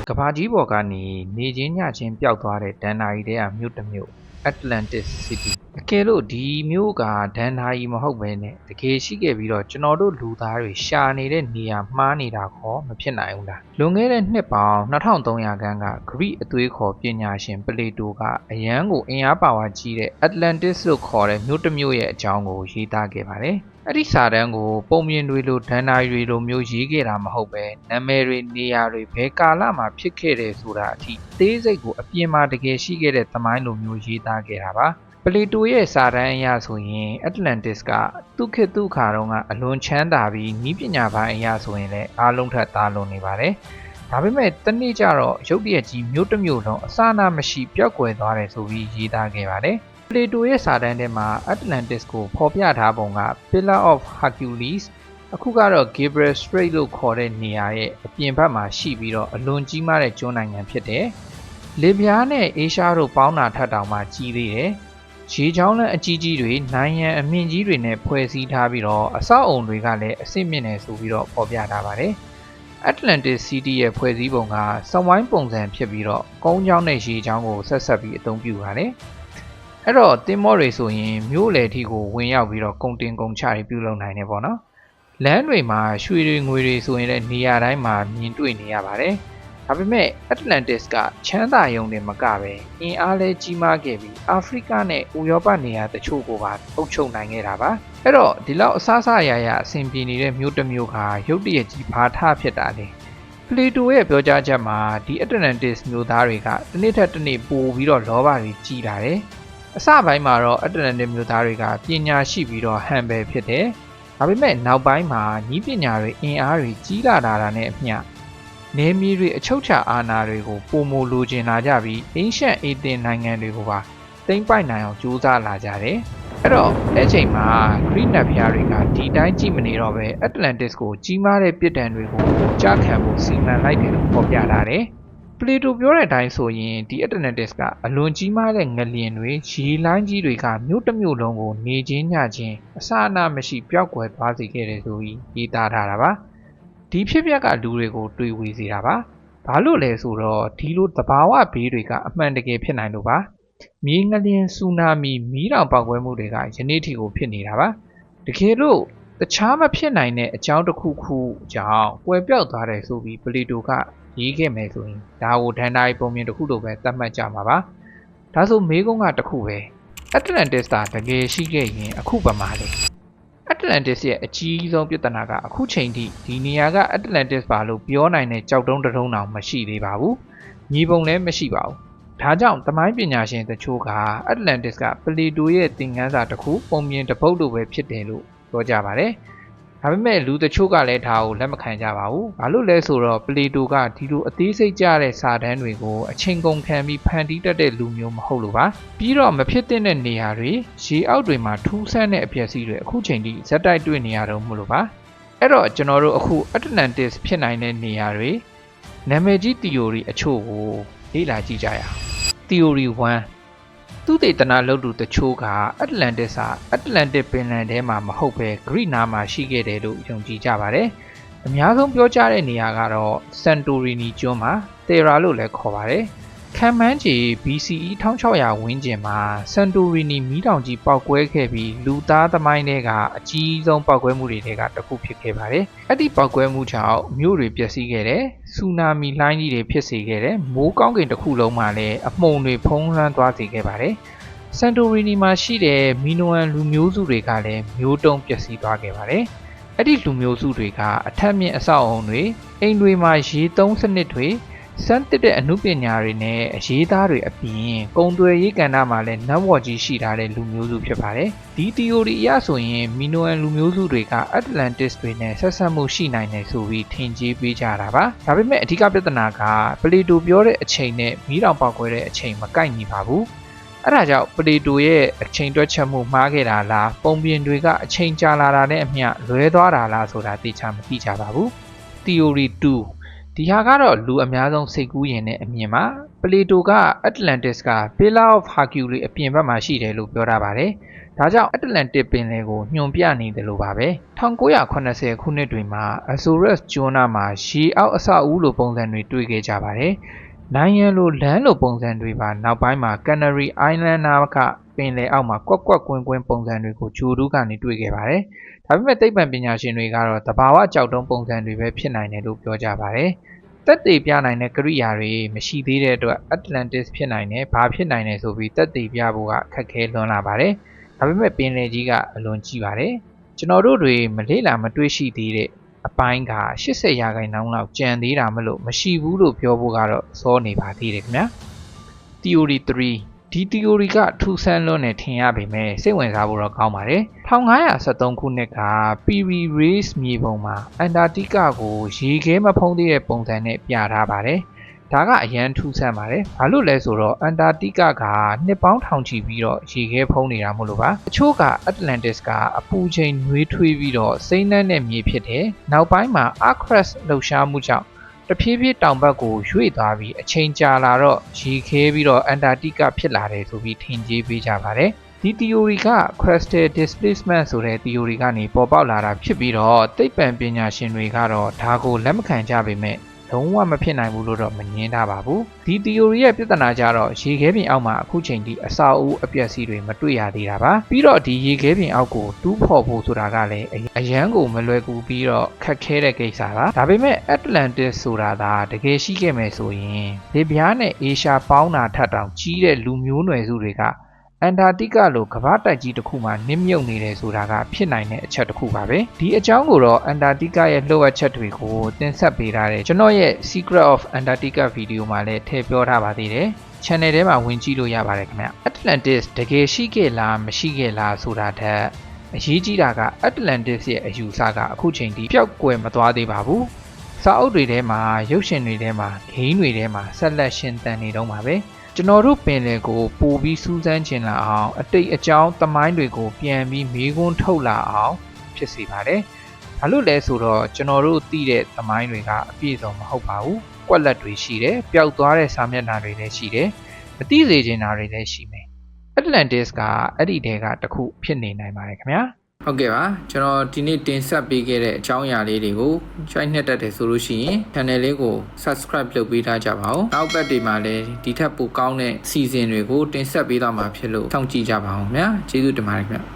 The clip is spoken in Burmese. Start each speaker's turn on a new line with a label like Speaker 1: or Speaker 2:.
Speaker 1: ကမ္ဘာကြီးပေါ်ကနေနေချင်းညချင်းပျောက်သွားတဲ့ဒန်နာရီထဲကမြို့တစ်မြို့ Atlantis City အကယ်လို့ဒီမြို့ကဒန်နာရီမဟုတ်ဘဲနဲ့တကယ်ရှိခဲ့ပြီးတော့ကျွန်တော်တို့လူသားတွေရှာနေတဲ့နေရာမှားနေတာခေါ်မဖြစ်နိုင်ဘူးလားလွန်ခဲ့တဲ့နှစ်ပေါင်း2300ခန်းကဂရိအသွေးခေါ်ပညာရှင်ပလေတိုကအရန်ကိုအင်အားပါဝါကြီးတဲ့ Atlantis လို့ခေါ်တဲ့မြို့တစ်မြို့ရဲ့အကြောင်းကိုရေးသားခဲ့ပါတယ်အဲ့ဒီစာတမ်းကိုပုံမြင်တွေလိုဒန်နာရီတွေလိုမျိုးရေးခဲ့တာမဟုတ်ပဲနာမည်တွေနေရာတွေဘယ်ကာလမှာဖြစ်ခဲ့တယ်ဆိုတာအထိသေးစိတ်ကိုအပြင်မှာတကယ်ရှိခဲ့တဲ့သမိုင်းလိုမျိုးရေးသားခဲ့တာပါပလေတိုရဲ့စာတမ်းအရဆိုရင် Atlantis ကသူခေတ်သူခါတုန်းကအလွန်ချမ်းသာပြီးနည်းပညာပိုင်းအရဆိုရင်လည်းအားလုံးထက်သားလွန်နေပါတယ်ဒါပေမဲ့တနေ့ကျတော့ရုတ်တရက်ကြီးမြို့တစ်မြို့လုံးအစအနမရှိပျောက်ကွယ်သွားတယ်ဆိုပြီးရေးသားခဲ့ပါတယ်ပလေတိုရဲ့စာတမ်းထဲမှာ Atlantis ကိုဖော်ပြထားပုံက Pillar of Hercules အခုကတော့ Gabriel Strait လို့ခေါ်တဲ့နေရာရဲ့အပြင်ဘက်မှာရှိပြီးတော့အလွန်ကြီးမားတဲ့ကျွန်းနိုင်ငံဖြစ်တယ်။လီဘီယာနဲ့အေရှားတို့ပေါင်းတာထက်တောင်မှကြီးသေးတယ်။ရေချောင်းလမ်းအကြီးကြီးတွေနိုင်ငံအမြင့်ကြီးတွေနဲ့ဖွဲ့စည်းထားပြီးတော့အဆောက်အုံတွေကလည်းအဆင့်မြင့်နေဆိုပြီးတော့ဖော်ပြထားပါတယ်။ Atlantis City ရဲ့ဖွဲ့စည်းပုံကစဝိုင်းပုံစံဖြစ်ပြီးတော့ကုန်းချောင်းနဲ့ရေချောင်းကိုဆက်ဆက်ပြီးအသုံးပြုပါတယ်။အဲ့တော့တင်မောတွေဆိုရင်မြို့လေထီကိုဝင်ရောက်ပြီးတော့ကုန်တင်ကုန်ချတွေပြုလုပ်နိုင်တယ်ပေါ့နော်လမ်းတွေမှာရွှေတွေငွေတွေဆိုရင်လည်းနေရာတိုင်းမှာမြင်တွေ့နေရပါတယ်ဒါပေမဲ့ Atlantis ကချမ်းသာရုံနဲ့မကပဲအင်အားလဲကြီးမားခဲ့ပြီးအာဖရိကနဲ့ဥရောပနေရာတချို့ကိုပါအုပ်ချုပ်နိုင်ခဲ့တာပါအဲ့တော့ဒီလောက်အဆအဆရရအဆင်ပြေနေတဲ့မြို့တစ်မြို့ကရုတ်တရက်ကြီးဘာထဖြစ်တာလဲပလေတိုရဲ့ပြောကြားချက်မှာဒီ Atlantis မြို့သားတွေကတစ်နေ့ထက်တစ်နေ့ပိုပြီးတော့လောဘတွေကြီးလာတယ်အစပိုင်းမှာတော့ Atlantis မြို့သားတွေကပညာရှိပြီးတော့ humble ဖြစ်တယ်။ဒါပေမဲ့နောက်ပိုင်းမှာညီးပညာတွေအင်အားတွေကြီးလာတာနဲ့အမျှနေမီတွေအချုပ်ချာအာဏာတွေကိုပုံမလိုချင်လာကြပြီး Ancient Athens နိုင်ငံတွေကိုပါသိမ်းပိုက်နိုင်အောင်ကြိုးစားလာကြတယ်။အဲ့တော့အဲ့ချိန်မှာ Greek နတ်ဘုရားတွေကဒီတိုင်းကြည့်မနေတော့ပဲ Atlantis ကိုကြီးမားတဲ့ပြစ်ဒဏ်တွေကိုကြားခံဖို့စီမံလိုက်တယ်လို့ဖော်ပြထားတယ်။ပလေတိုပြောတဲ့အတိုင်းဆိုရင်ဒီ Atlantis ကအလွန်ကြီးမားတဲ့ငလျင်တွေရေလိုင်းကြီးတွေကမြို့တစ်မြို့လုံးကိုနေချင်းညချင်းအစအနမရှိပျောက်ကွယ်သွားစေခဲ့တယ်ဆိုပြီးရေးသားထားတာပါဒီဖြစ်ပျက်ကလူတွေကိုတွေးဝေစေတာပါဘာလို့လဲဆိုတော့ဒီလိုသဘာဝဘေးတွေကအမှန်တကယ်ဖြစ်နိုင်လို့ပါမြေငလျင်ဆူနာမီမီးတောင်ပေါက်ကွဲမှုတွေကယနေ့ထိကိုဖြစ်နေတာပါတကယ်လို့တခြားမဖြစ်နိုင်တဲ့အကြောင်းတစ်ခုခုကြောင့်ကွယ်ပြောက်သွားတယ်ဆိုပြီးပလေတိုကရေးခဲ့မယ်ဆိုရင်ဒါကိုဒန်နာရီပုံမြင်တစ်ခုလိုပဲသတ်မှတ်ကြမှာပါဒါဆိုမေးခွန်းကတစ်ခုပဲ Atlantis တာတကယ်ရှိခဲ့ရင်အခုပမာလေ Atlantis ရဲ့အကြီးဆုံးပြဿနာကအခုချိန်ထိဒီနေရာက Atlantis ပါလို့ပြောနိုင်တဲ့ကြောက်တုံးတုံးတောင်မရှိသေးပါဘူးမြေပုံလည်းမရှိပါဘူးဒါကြောင့်သမိုင်းပညာရှင်တချို့က Atlantis ကပလေတိုရဲ့သင်ခန်းစာတစ်ခုပုံမြင်တစ်ပုဒ်လိုပဲဖြစ်တယ်လို့ပြောကြပါတယ်ဒါပေမဲ့လူတချို့ကလည်းဒါကိုလက်မခံကြပါဘူး။ဘာလို့လဲဆိုတော့ပလေတိုကဒီလိုအသေးစိတ်ကြတဲ့စာတမ်းတွေကိုအချိန်ကုန်ခံပြီးဖန်တီးတတ်တဲ့လူမျိုးမဟုတ်လို့ပါ။ပြီးတော့မဖြစ်တဲ့နေရာတွေရေအောက်တွေမှာထူးဆန်းတဲ့အပျက်စီးတွေအခုချိန်ထိဇက်တိုက်တွေ့နေရတော့မလို့ပါ။အဲ့တော့ကျွန်တော်တို့အခု Atlantis ဖြစ်နိုင်တဲ့နေရာတွေနာမည်ကြီး theory အချို့ကိုလေ့လာကြည့်ကြရအောင်။ Theory 1သူတေသနာလုပ်သူတချို့က Atlantis ဟာ Atlantic ပင်လယ်ထဲမှာမဟုတ်ပဲ Greek နားမှာရှိခဲ့တယ်လို့ယုံကြည်ကြပါတယ်။အများဆုံးပြောကြားတဲ့နေရာကတော့ Santorini ကျွန်းမှာ Thera လို့လည်းခေါ်ပါတယ်။ခန့်မှန်းခြေ BCE 1600 ဝန်းကျင်မှာ Santorini မီးတောင်ကြီးပေါက်ကွဲခဲ့ပြီးလူသားသမိုင်းတွေကအကြီးဆုံးပေါက်ကွဲမှုတွေကတစ်ခုဖြစ်ခဲ့ပါတယ်။အဲ့ဒီပေါက်ကွဲမှုကြောင့်မြို့တွေပျက်စီးခဲ့တယ်။ဆူနာမီလှိုင်းကြီးတွေဖြစ်စေခဲ့တယ်။မိုးကောင်းကင်တစ်ခုလုံးမှာလည်းအမှုန်တွေဖုံးလွှမ်းသွားစေခဲ့ပါတယ်။ Santorini မှာရှိတဲ့မီနိုအန်လူမျိုးစုတွေကလည်းမျိုးတုံးပျက်စီးသွားခဲ့ပါတယ်။အဲ့ဒီလူမျိုးစုတွေကအထက်မြင့်အဆောက်အုံတွေအိမ်တွေမှာရေသုံးစနစ်တွေစမ်းသစ်တဲ့အမှုပညာတွေနဲ့အရေးသားတွေအပြင်ကုန်သွယ်ရေးကဏ္ဍမှာလည်းနတ်ဝေါ်ကြီးရှိထားတဲ့လူမျိုးစုဖြစ်ပါတယ်။ဒီ theory အရဆိုရင်မီနိုအန်လူမျိုးစုတွေက Atlantis တွေနဲ့ဆက်စပ်မှုရှိနိုင်တယ်ဆိုပြီးထင်ကြေးပေးကြတာပါ။ဒါပေမဲ့အဓိကပြဿနာကပလေတိုပြောတဲ့အချိန်နဲ့မီးတောင်ပေါက်ကွဲတဲ့အချိန်မကိုက်ညီပါဘူး။အဲ့ဒါကြောင့်ပလေတိုရဲ့အချိန်တွက်ချက်မှုမှားခဲ့တာလားပုံပြင်တွေကအချိန်ကြာလာတာနဲ့အမျှလွဲသွားတာလားဆိုတာသိချာမသိကြပါဘူး Theory 2 ဒီဟာကတော့လူအများဆုံးစိတ်ကူးရင်နဲ့အမြင်မှာပလေတိုက Atlantis က Pillar of Hercules အပြင်ဘက်မှာရှိတယ်လို့ပြောထားပါတယ်။ဒါကြောင့် Atlantis ပင်လယ်ကိုညွှန်ပြနေတယ်လို့ပါပဲ။1980ခုနှစ်တွေမှာ Azores ကျွန်းနာမှာရေအောက်အဆောက်အဦလိုပုံစံတွေတွေ့ခဲ့ကြပါတယ်။နိုင်ငံလိုလမ်းလိုပုံစံတွေပါနောက်ပိုင်းမှာ Canary Island နာကပင်လယ်အောက်မှာကွက်ကွက်ကွင်းကွင်းပုံစံတွေကိုဂျိုဒူးကနေတွေ့ခဲ့ပါတယ်။ဒါပေမဲ့သိပ္ပံပညာရှင်တွေကတော့သဘာဝကြောက်တုံးပုံစံတွေပဲဖြစ်နိုင်တယ်လို့ပြောကြပါတယ်။သက်သေပြနိုင်တဲ့ကိရိယာတွေမရှိသေးတဲ့အတွက် Atlantis ဖြစ်နိုင်တယ်ဘာဖြစ်နိုင်တယ်ဆိုပြီးသက်သေပြဖို့ကခက်ခဲလွန်းလာပါတယ်။ဒါပေမဲ့ပင်လယ်ကြီးကအလွန်ကြီးပါတယ်။ကျွန်တော်တို့တွေမလေ့လာမတွေ့ရှိသေးတဲ့အပိုင်းက80ရာခိုင်နှုန်းလောက်ကျန်သေးတာမလို့မရှိဘူးလို့ပြောဖို့ကတော့စောနေပါသေးတယ်ခင်ဗျာ။ Theory 3ဒီ theory ကထူးဆန်းလွန်းနေထင်ရပေမဲ့စိတ်ဝင်စားဖို့တော့ကောင်းပါတယ်1573ခုနှစ်က Piri Reis မြေပုံမှာအန်တာတိကကိုရေခဲမဖုံးသေးတဲ့ပုံစံနဲ့ပြထားပါတယ်ဒါကအရန်ထူးဆန်းပါတယ်ဘာလို့လဲဆိုတော့အန်တာတိကကနှစ်ပေါင်းထောင်ချီပြီးတော့ရေခဲဖုံးနေတာမို့လို့ပါအချို့က Atlantis ကအပူချိန်နှွေးထွေးပြီးတော့စိမ့်နှံ့တဲ့မြေဖြစ်တယ်နောက်ပိုင်းမှာ Arc Crust လှုပ်ရှားမှုကြောင့်တဖြည်းဖြည်းတောင်ဘက်ကိုရွေ့သွားပြီးအချိန်ကြာလာတော့ရေခဲပြီးတော့အန်တာတိကဖြစ်လာတယ်ဆိုပြီးထင်ကြေးပေးကြပါတယ်ဒီ theory က crustal displacement ဆိုတဲ့ theory ကနေပေါ်ပေါက်လာတာဖြစ်ပြီးတော့သိပ္ပံပညာရှင်တွေကတော့ဒါကိုလက်မခံကြပေမဲ့လုံးဝမဖြစ်နိုင်ဘူးလို့တော့မငြင်းထားပါဘူးဒီ theory ရဲ့ပြဿနာကြတော့ရေခဲပြင်အောက်မှာအခုချိန်ထိအဆောက်အဦအပျက်စီးတွေမတွေ့ရသေးတာပါပြီးတော့ဒီရေခဲပြင်အောက်ကိုတူးဖော်ဖို့ဆိုတာကလည်းအရန်ကိုမလွယ်ကူပြီးတော့ခက်ခဲတဲ့ကိစ္စပါဒါပေမဲ့ Atlantis ဆိုတာဒါတကယ်ရှိခဲ့မယ်ဆိုရင်လေပြားနဲ့အေရှာပေါင်းတာထက်တောင်ကြီးတဲ့လူမျိုးနွယ်စုတွေကအန်တာတိကလိုကမ္ဘာတိုက်ကြီးတစ်ခုမှာနစ်မြုပ်နေတယ်ဆိုတာကဖြစ်နိုင်တဲ့အချက်တစ်ခုပါပဲဒီအကြောင်းကိုတော့အန်တာတိကရဲ့လှုပ်အပ်ချက်တွေကိုတင်ဆက်ပေးထားတယ်ကျွန်တော်ရဲ့ Secret of Antarctica ဗီဒီယိုမှာလည်းထည့်ပြောထားပါသေးတယ် channel ထဲမှာဝင်ကြည့်လို့ရပါတယ်ခင်ဗျ Atlantis တကယ်ရှိခဲ့လားမရှိခဲ့လားဆိုတာထက်အရေးကြီးတာက Atlantis ရဲ့အယူဆကအခုချိန်ထိပျောက်ကွယ်မသွားသေးပါဘူးစာအုပ်တွေထဲမှာရုပ်ရှင်တွေထဲမှာဂိမ်းတွေထဲမှာဆက်လက်ရှင်သန်နေတော့မှာပဲကျွန်တော်တို့ပင်လယ်ကိုပို့ပြီးစူးစမ်းကျင်လာအောင်အတိတ်အကြောင်းသမိုင်းတွေကိုပြန်ပြီးမေးခွန်းထုတ်လာအောင်ဖြစ်စေပါတယ်။ဘာလို့လဲဆိုတော့ကျွန်တော်တို့သိတဲ့သမိုင်းတွေကအပြည့်စုံမဟုတ်ပါဘူး။ကွက်လက်တွေရှိတယ်၊ပျောက်သွားတဲ့စာမျက်နှာတွေလည်းရှိတယ်။မသိစေချင်တာတွေလည်းရှိမယ်။ Atlantis ကအဲ့ဒီတဲကတစ်ခုဖြစ်နေနိုင်ပါတယ်ခင်ဗျာ။ဟုတ်ကဲ့ပါကျွန်တော်ဒီနေ့တင်ဆက်ပေးခဲ့တဲ့အကြောင်းအရာလေးတွေကိုကြိုက်နှစ်တက်တယ်ဆိုလို့ရှိရင် channel လေးကို subscribe လုပ်ပေးထားကြပါဦးနောက်ပတ်တွေမှာလည်းဒီထက်ပိုကောင်းတဲ့ season တွေကိုတင်ဆက်ပေးသွားမှာဖြစ်လို့စောင့်ကြည့်ကြပါဦးခင်ဗျာကျေးဇူးတင်ပါတယ်ခင်ဗျာ